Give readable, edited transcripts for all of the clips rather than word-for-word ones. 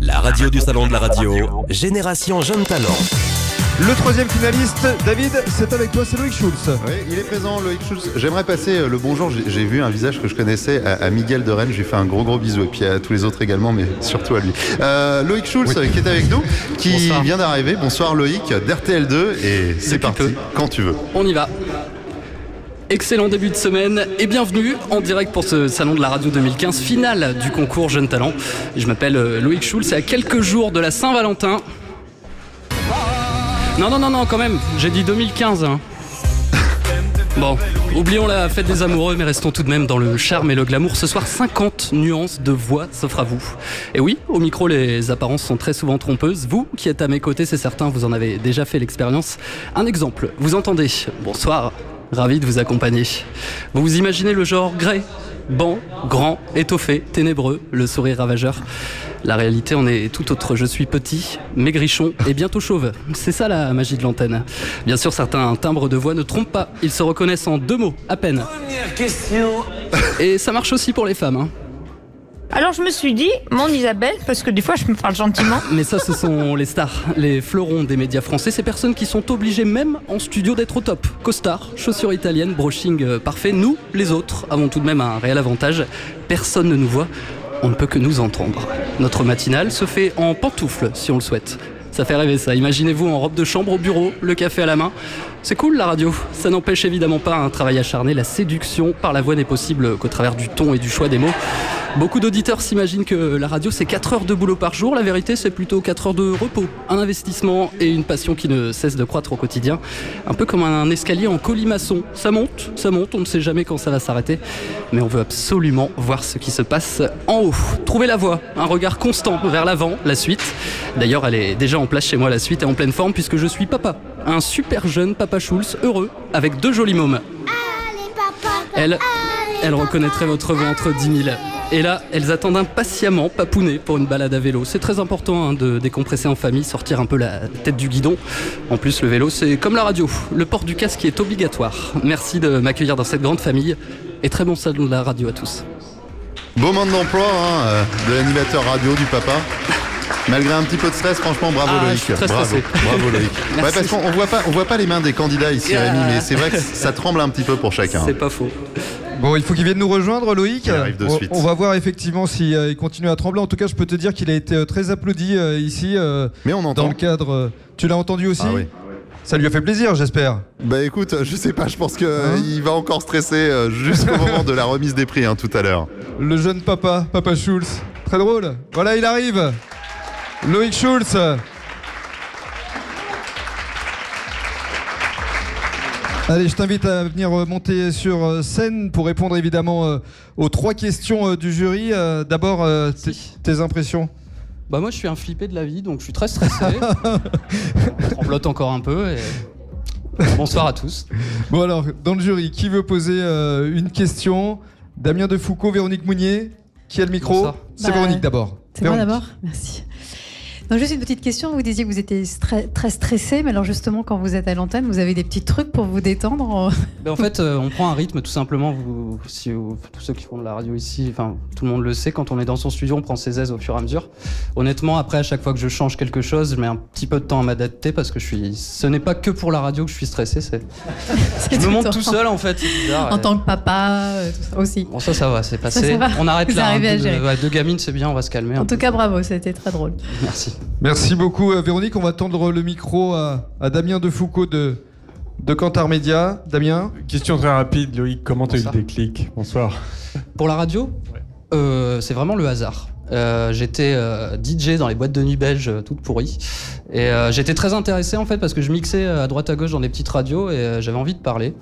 La radio du salon de la radio, Génération Jeune Talent. Le troisième finaliste, David, c'est avec toi, c'est Loïc Schulz. Oui, il est présent, Loïc Schulz. J'aimerais passer le bonjour. J'ai vu un visage que je connaissais à Miguel de Rennes. Je lui fais un gros bisou. Et puis à tous les autres également, mais surtout à lui. Loïc Schulz, qui est avec nous, qui Bonsoir. Vient d'arriver. Bonsoir Loïc, d'RTL2. Et c'est parti, quand tu veux. On y va. Excellent début de semaine et bienvenue en direct pour ce salon de la radio 2015, finale du concours Jeunes Talents. Je m'appelle Loïc Schulz, c'est à quelques jours de la Saint-Valentin. Non, quand même, j'ai dit 2015. Hein. Bon, oublions la fête des amoureux, mais restons tout de même dans le charme et le glamour. Ce soir, 50 nuances de voix s'offrent à vous. Et oui, au micro, les apparences sont très souvent trompeuses. Vous qui êtes à mes côtés, c'est certain, vous en avez déjà fait l'expérience. Un exemple, vous entendez « Bonsoir ». Ravi de vous accompagner. Vous vous imaginez le genre grès, ban, grand, étoffé, ténébreux, le sourire ravageur. La réalité en est tout autre. Je suis petit, maigrichon et bientôt chauve. C'est ça la magie de l'antenne. Bien sûr, certains timbres de voix ne trompent pas. Ils se reconnaissent en 2 mots, à peine. Première question. Et ça marche aussi pour les femmes, hein. Alors je me suis dit, mon Isabelle, parce que des fois je me parle gentiment. Mais ça, ce sont les stars, les fleurons des médias français, ces personnes qui sont obligées même en studio d'être au top. Costard, chaussures italiennes, brushing parfait. Nous, les autres, avons tout de même un réel avantage. Personne ne nous voit, on ne peut que nous entendre. Notre matinale se fait en pantoufles, si on le souhaite. Ça fait rêver ça, imaginez-vous en robe de chambre au bureau, le café à la main. C'est cool la radio, ça n'empêche évidemment pas un travail acharné. La séduction par la voix n'est possible qu'au travers du ton et du choix des mots. Beaucoup d'auditeurs s'imaginent que la radio c'est 4 heures de boulot par jour. La vérité c'est plutôt 4 heures de repos, un investissement et une passion qui ne cesse de croître au quotidien. Un peu comme un escalier en colimaçon. Ça monte, on ne sait jamais quand ça va s'arrêter. Mais on veut absolument voir ce qui se passe en haut. Trouver la voie, un regard constant vers l'avant, la suite. D'ailleurs elle est déjà en place chez moi, la suite est en pleine forme puisque je suis papa. Un super jeune papa Schulz, heureux, avec 2 jolis mômes. Elle reconnaîtrait votre voix entre 10 000. Et là, elles attendent impatiemment Papounet pour une balade à vélo. C'est très important de décompresser en famille, sortir un peu la tête du guidon. En plus, le vélo, c'est comme la radio. Le port du casque est obligatoire. Merci de m'accueillir dans cette grande famille. Et très bon salon de la radio à tous. Beau monde d'emploi, de l'animateur radio, du papa. Malgré un petit peu de stress, franchement, bravo Loïc. Bravo Loïc. Ouais, parce qu'on voit pas les mains des candidats ici, Rémi, mais c'est vrai que ça tremble un petit peu pour chacun. C'est pas faux. Bon, il faut qu'il vienne nous rejoindre, Loïc. Il arrive de suite. On va voir effectivement s'il continue à trembler. En tout cas, je peux te dire qu'il a été très applaudi ici. Mais on entend. Dans le cadre. Tu l'as entendu aussi ? Ah oui. Ça lui a fait plaisir, j'espère. Bah écoute, je sais pas, je pense qu'il va encore stresser jusqu'au moment de la remise des prix tout à l'heure. Le jeune papa Schulz. Très drôle. Voilà, il arrive. Loïc Schulz. Allez, je t'invite à venir monter sur scène pour répondre évidemment aux 3 questions du jury. D'abord, tes impressions. Bah moi je suis un flippé de la vie, donc je suis très stressé. Je tremblote encore un peu. Et... Bonsoir à tous. Bon alors, dans le jury, qui veut poser une question ? Damien Defoucault, Véronique Mounier. Qui a le micro ? Bonsoir. C'est Véronique d'abord. C'est moi d'abord ? Merci. Donc juste une petite question, vous disiez que vous étiez très stressé, mais alors justement quand vous êtes à l'antenne, vous avez des petits trucs pour vous détendre? En fait, on prend un rythme tout simplement, tous ceux qui font de la radio ici, enfin tout le monde le sait, quand on est dans son studio, on prend ses aises au fur et à mesure. Honnêtement, après à chaque fois que je change quelque chose, je mets un petit peu de temps à m'adapter parce que ce n'est pas que pour la radio que je suis stressé, je me monte tout seul en fait, c'est bizarre. En tant que papa, tout ça aussi. Bon ça va, c'est passé. Ça va. On arrête là, 2 gamines c'est bien, on va se calmer. En tout cas bravo, c'était très drôle. Merci. Merci beaucoup Véronique, on va tendre le micro à Damien Defoucault de Kantar Média. Damien. Question très rapide, Loïc, comment t'as eu le déclic ? Bonsoir. Pour la radio, c'est vraiment le hasard. J'étais DJ dans les boîtes de nuit belges toutes pourries et j'étais très intéressé en fait parce que je mixais à droite à gauche dans des petites radios et j'avais envie de parler.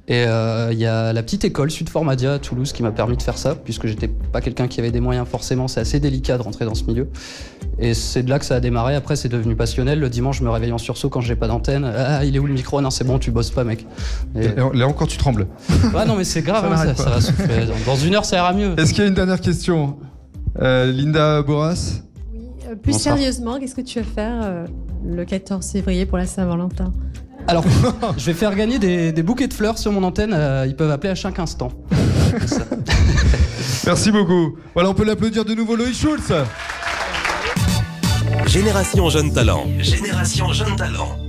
Et il y a la petite école Sud Formadia à Toulouse qui m'a permis de faire ça, puisque j'étais pas quelqu'un qui avait des moyens forcément, c'est assez délicat de rentrer dans ce milieu. Et c'est de là que ça a démarré, après c'est devenu passionnel. Le dimanche je me réveille en sursaut quand j'ai pas d'antenne. Ah il est où le micro ? Non c'est bon, tu bosses pas mec. Et... Là encore tu trembles. Ouais non mais c'est grave, ça va souffler. Dans 1 heure ça ira mieux. Est-ce qu'il y a une dernière question ? Linda Boras ? Oui, plus sérieusement, qu'est-ce que tu vas faire le 14 février pour la Saint-Valentin ? Alors, je vais faire gagner des bouquets de fleurs sur mon antenne. Ils peuvent appeler à chaque instant. Merci beaucoup. Voilà, on peut l'applaudir de nouveau, Loïc Schulz. Génération Jeune Talent. Génération Jeune Talent.